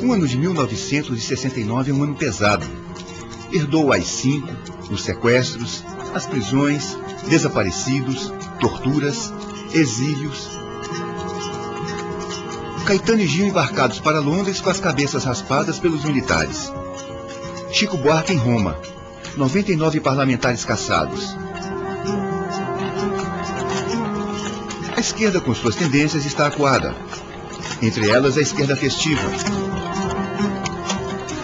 O ano de 1969 é um ano pesado. Herdou o AI-5, os sequestros, as prisões, desaparecidos, torturas, exílios. Caetano e Gil embarcados para Londres com as cabeças raspadas pelos militares. Chico Buarque em Roma. 99 parlamentares caçados. A esquerda, com suas tendências, está acuada. Entre elas, a esquerda festiva.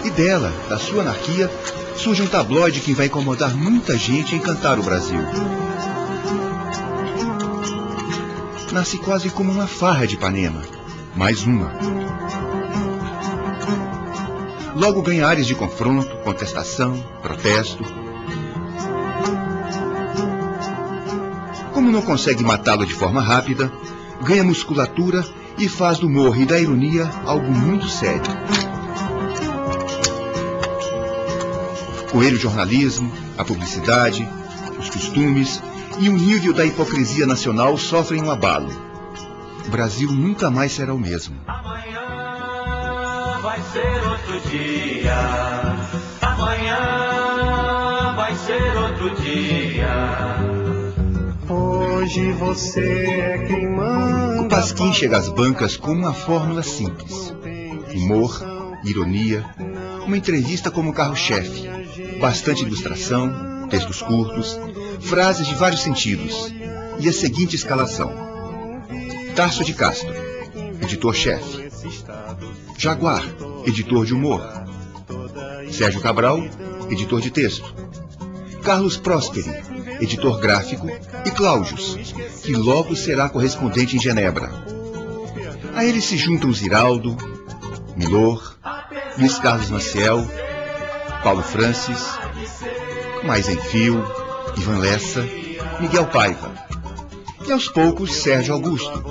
E dela, da sua anarquia, surge um tabloide que vai incomodar muita gente e encantar o Brasil. Nasce quase como uma farra de Ipanema. Mais uma. Logo ganha áreas de confronto, contestação, protesto. Como não consegue matá-lo de forma rápida, ganha musculatura e faz do humor e da ironia algo muito sério. Com ele o jornalismo, a publicidade, os costumes e o nível da hipocrisia nacional sofrem um abalo. O Brasil nunca mais será o mesmo. Amanhã vai ser outro dia. Amanhã vai ser outro dia. Hoje você é quem manda. O Pasquim chega às bancas com uma fórmula simples. Humor, ironia, uma entrevista como carro-chefe, bastante ilustração, textos curtos, frases de vários sentidos e a seguinte escalação. Tarso de Castro, editor-chefe. Jaguar, editor de humor. Sérgio Cabral, editor de texto. Carlos Prósperi, editor gráfico, e Cláudios, que logo será correspondente em Genebra. A ele se juntam Ziraldo, Milor, Luiz Carlos Maciel, Paulo Francis, Mais Enfio, Ivan Lessa, Miguel Paiva. E aos poucos Sérgio Augusto,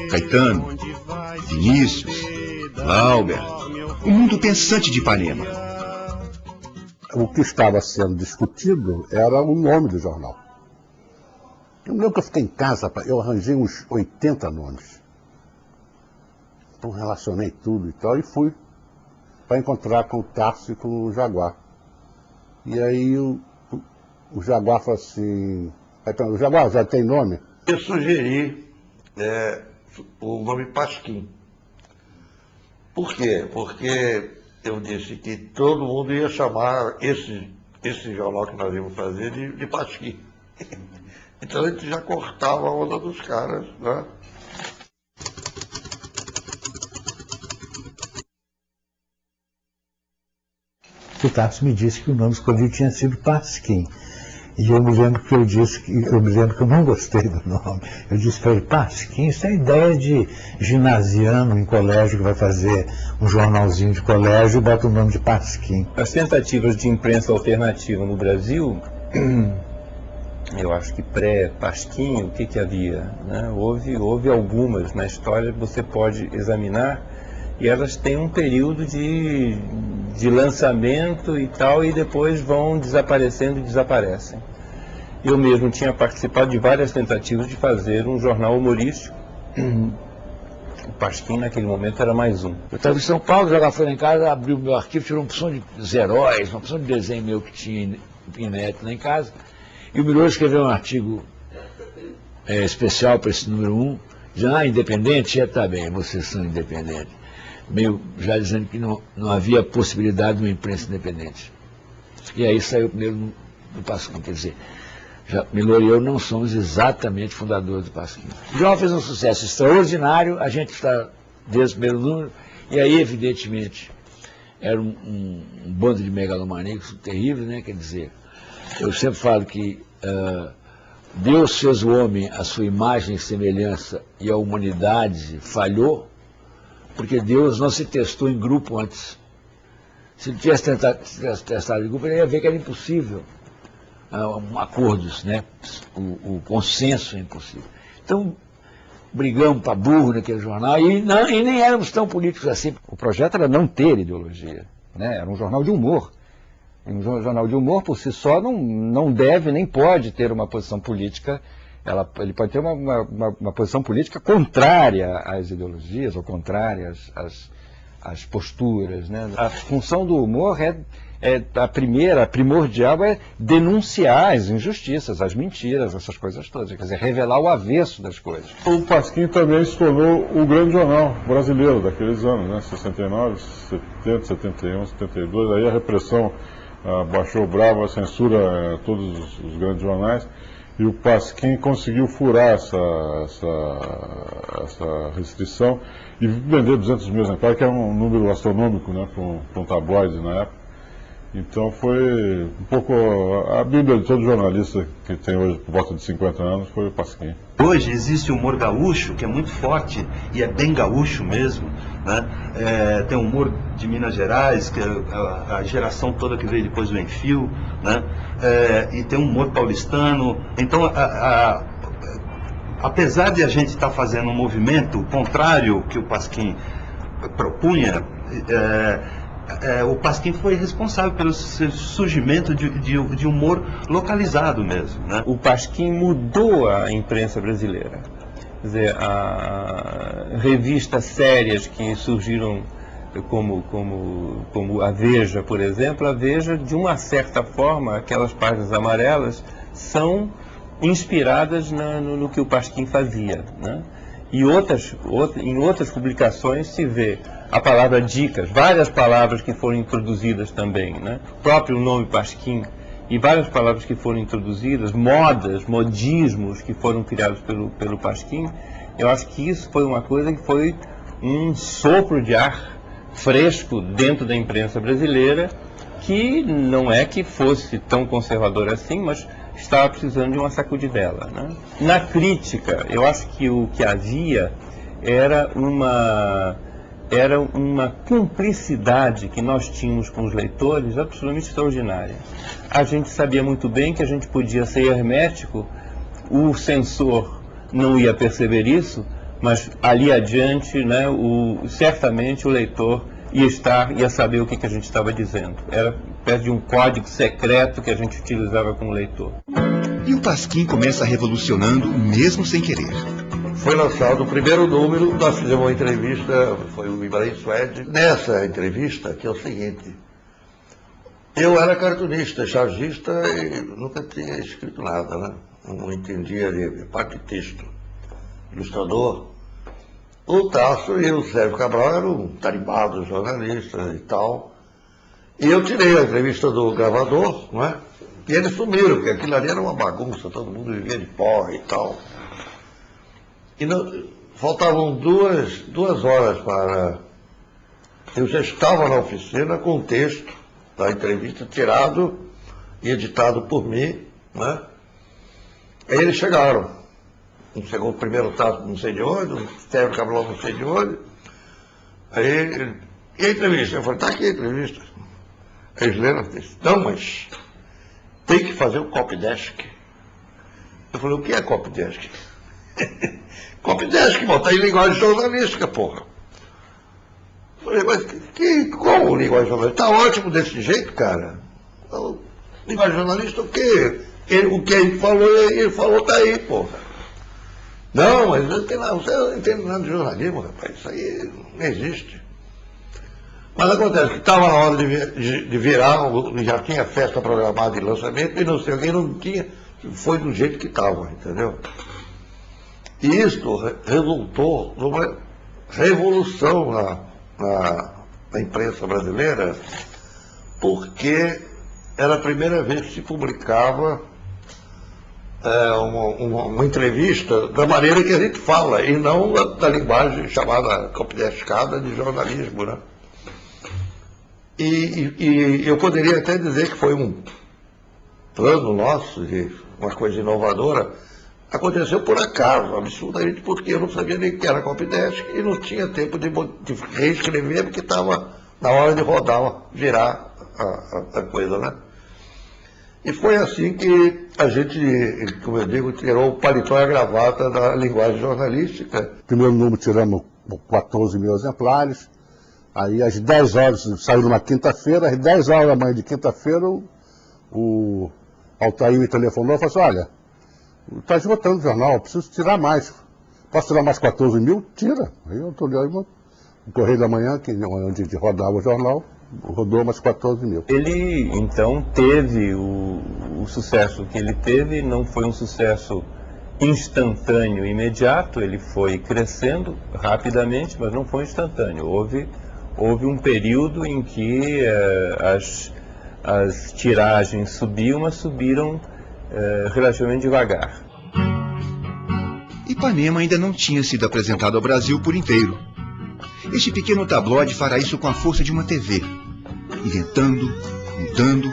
Caetano, Vinícius, Lauber, o mundo pensante de Ipanema. O que estava sendo discutido era o nome do jornal. Eu me lembro que eu fiquei em casa, eu arranjei uns 80 nomes. Então relacionei tudo e tal, e fui para encontrar com o Tarso e com o Jaguar. E aí o Jaguar falou assim, o Jaguar já tem nome? Eu sugeri o nome Pasquim. Por quê? Porque eu disse que todo mundo ia chamar esse jornal que nós íamos fazer de Pasquim. Então a gente já cortava a onda dos caras, né? O Tarso me disse que o nome escolhido tinha sido Pasquim. E eu me lembro que eu não gostei do nome. Eu disse para ele, Pasquim, isso é ideia de ginasiano em colégio que vai fazer um jornalzinho de colégio e bota o nome de Pasquim. As tentativas de imprensa alternativa no Brasil, eu acho que pré-Pasquim, o que havia? Né? Houve algumas na história que você pode examinar, e elas têm um período de lançamento e tal, e depois vão desaparecendo e desaparecem. Eu mesmo tinha participado de várias tentativas de fazer um jornal humorístico. O Pasquim, naquele momento, era mais um. Eu estava em São Paulo, já foi lá em casa, abriu o meu arquivo, tirou uma opção de heróis, uma opção de desenho meu que tinha inédito lá em casa. E o Milor escreveu um artigo especial para esse número 1, dizendo, independente, já está bem, vocês são independentes. Meio já dizendo que não havia possibilidade de uma imprensa independente. E aí saiu primeiro do Pasquim, quer dizer, Milor e eu não somos exatamente fundadores do Pasquim. O jornal fez um sucesso extraordinário, a gente está desde o primeiro número, e aí, evidentemente, era um bando de megalomaníacos terrível, né? Quer dizer, eu sempre falo que Deus fez o homem à sua imagem e semelhança, e a humanidade falhou, porque Deus não se testou em grupo antes. Se ele tivesse testado em grupo, ele ia ver que era impossível. Acordos, né? O consenso é impossível. Então, brigamos para burro naquele jornal e nem éramos tão políticos assim. O projeto era não ter ideologia, né? Era um jornal de humor. E um jornal de humor, por si só, não deve nem pode ter uma posição política Ele pode ter uma posição política contrária às ideologias ou contrária às posturas, né? A função do humor a primordial é denunciar as injustiças, as mentiras, essas coisas todas, quer dizer, revelar o avesso das coisas. O Pasquim também se tornou o grande jornal brasileiro daqueles anos, né? 69, 70, 71, 72, aí a repressão baixou bravo, a censura todos os grandes jornais, e o Pasquim conseguiu furar essa restrição e vender 200 mil exemplares, que é um número astronômico, né, para um tabloide na época. Então foi um pouco a bíblia de todo jornalista que tem hoje por volta de 50 anos, foi o Pasquim. Hoje existe o humor gaúcho, que é muito forte, e é bem gaúcho mesmo, né? Tem o humor de Minas Gerais, que é a geração toda que veio depois do Enfio, né? E tem o humor paulistano. Então, apesar de a gente estar fazendo um movimento contrário que o Pasquim propunha, o Pasquim foi responsável pelo surgimento de humor localizado mesmo, né? O Pasquim mudou a imprensa brasileira. Quer dizer, revistas sérias que surgiram como a Veja, por exemplo, a Veja, de uma certa forma, aquelas páginas amarelas são inspiradas no que o Pasquim fazia, né? E em outras publicações se vê a palavra dicas, várias palavras que foram introduzidas também, né? O próprio nome Pasquim e várias palavras que foram introduzidas, modismos que foram criados pelo Pasquim. Eu acho que isso foi uma coisa que foi um sopro de ar fresco dentro da imprensa brasileira, que não é que fosse tão conservadora assim, mas estava precisando de uma sacudidela, né? Na crítica, eu acho que o que havia era uma cumplicidade que nós tínhamos com os leitores absolutamente extraordinária. A gente sabia muito bem que a gente podia ser hermético, o censor não ia perceber isso, mas ali adiante, né, certamente o leitor ia saber o que a gente estava dizendo. Era perto de um código secreto que a gente utilizava com o leitor. E o Pasquim começa revolucionando mesmo sem querer. Foi lançado o primeiro número, nós fizemos uma entrevista, foi o Ibrahim Suede. Nessa entrevista, que é o seguinte, eu era cartunista, chargista e nunca tinha escrito nada, né? Não entendia de parte de texto. Ilustrador. O Tasso e o Sérgio Cabral eram tarimbados jornalistas e tal. E eu tirei a entrevista do gravador, não é? E eles sumiram, porque aquilo ali era uma bagunça, todo mundo vivia de porra e tal. E faltavam duas horas para... Eu já estava na oficina com o texto da entrevista tirado e editado por mim, né? Aí eles chegaram. Chegou o primeiro Tasso não sei de onde, o Sérgio Cabral não sei de onde. Aí, e a entrevista? Eu falei, tá aqui a entrevista. Eles leram, não, mas tem que fazer o copydesk. Eu falei, o que é copydesk? Copydesk, botar em linguagem jornalística, porra. Eu falei, mas como linguagem jornalística? Tá ótimo desse jeito, cara. Então, linguagem jornalística, o quê? O que ele falou tá aí, porra. Não, mas você não entende nada de jornalismo, rapaz, isso aí não existe. Mas acontece que estava na hora de virar, já tinha festa programada de lançamento e não sei, alguém não tinha, foi do jeito que estava, entendeu? E isso resultou numa revolução na imprensa brasileira, porque era a primeira vez que se publicava uma entrevista da maneira que a gente fala, e não da linguagem chamada copydeskada de jornalismo, né? E eu poderia até dizer que foi um plano nosso, de uma coisa inovadora. Aconteceu por acaso, absolutamente, porque eu não sabia nem o que era copydesk e não tinha tempo de reescrever, porque estava na hora de rodar, virar a coisa, né? E foi assim que a gente, como eu digo, tirou o paletó e a gravata da linguagem jornalística. Primeiro número tiramos 14 mil exemplares, aí às 10 horas, saiu numa quinta-feira, às 10 horas da manhã de quinta-feira, o Altair me telefonou e falou assim, olha, Está esgotando o jornal, preciso tirar mais. Posso tirar mais 14 mil? Tira. Aí eu estou olhando o Correio da Manhã, que onde rodava o jornal, rodou mais 14 mil. Ele, então, teve o sucesso que ele teve, não foi um sucesso instantâneo, imediato, ele foi crescendo rapidamente, mas não foi instantâneo. Houve um período em que as tiragens subiam, mas subiram relativamente devagar. Ipanema ainda não tinha sido apresentado ao Brasil por inteiro. Este pequeno tabloide fará isso com a força de uma TV, inventando, mudando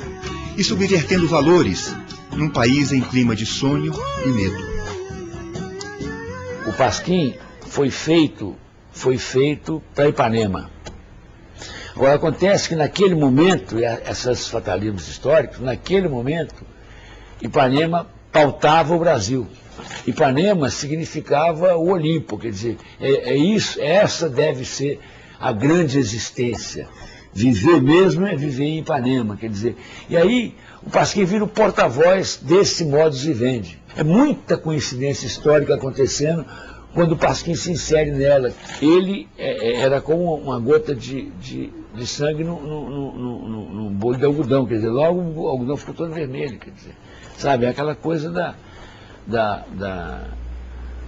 e subvertendo valores num país em clima de sonho e medo. O Pasquim foi feito para Ipanema. Agora, acontece que naquele momento, esses fatalismos históricos, naquele momento, Ipanema pautava o Brasil. Ipanema significava o Olimpo, quer dizer, essa deve ser a grande existência. Viver mesmo é viver em Ipanema, quer dizer. E aí, o Pasquim vira o porta-voz desse modus vivendi. É muita coincidência histórica acontecendo quando o Pasquim se insere nela. Ele era como uma gota de sangue num bolo de algodão, quer dizer, logo o algodão ficou todo vermelho, quer dizer. Sabe, é aquela coisa da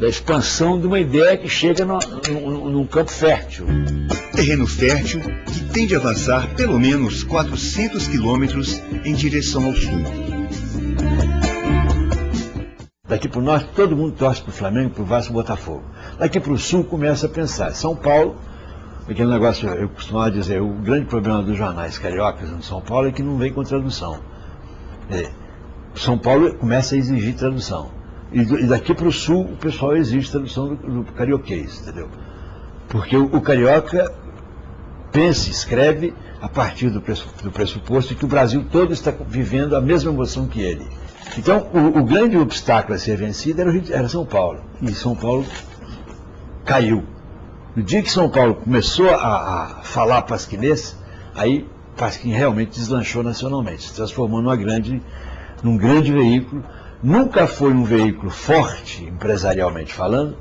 expansão de uma ideia que chega num campo fértil. Terreno fértil que tem de avançar pelo menos 400 quilômetros em direção ao sul. Daqui para o norte, todo mundo torce para o Flamengo, para o Vasco e Botafogo. Daqui para o sul, começa a pensar. São Paulo, aquele negócio, eu costumava dizer, o grande problema dos jornais cariocas em São Paulo é que não vem com tradução. São Paulo começa a exigir tradução. E daqui para o sul, o pessoal exige tradução do carioquês, entendeu? Porque o carioca pensa, escreve a partir do pressuposto de que o Brasil todo está vivendo a mesma emoção que ele. Então, o grande obstáculo a ser vencido era São Paulo. E São Paulo caiu. No dia que São Paulo começou a falar pasquinês, aí Pasquim realmente deslanchou nacionalmente, se transformou num grande veículo. Nunca foi um veículo forte, empresarialmente falando,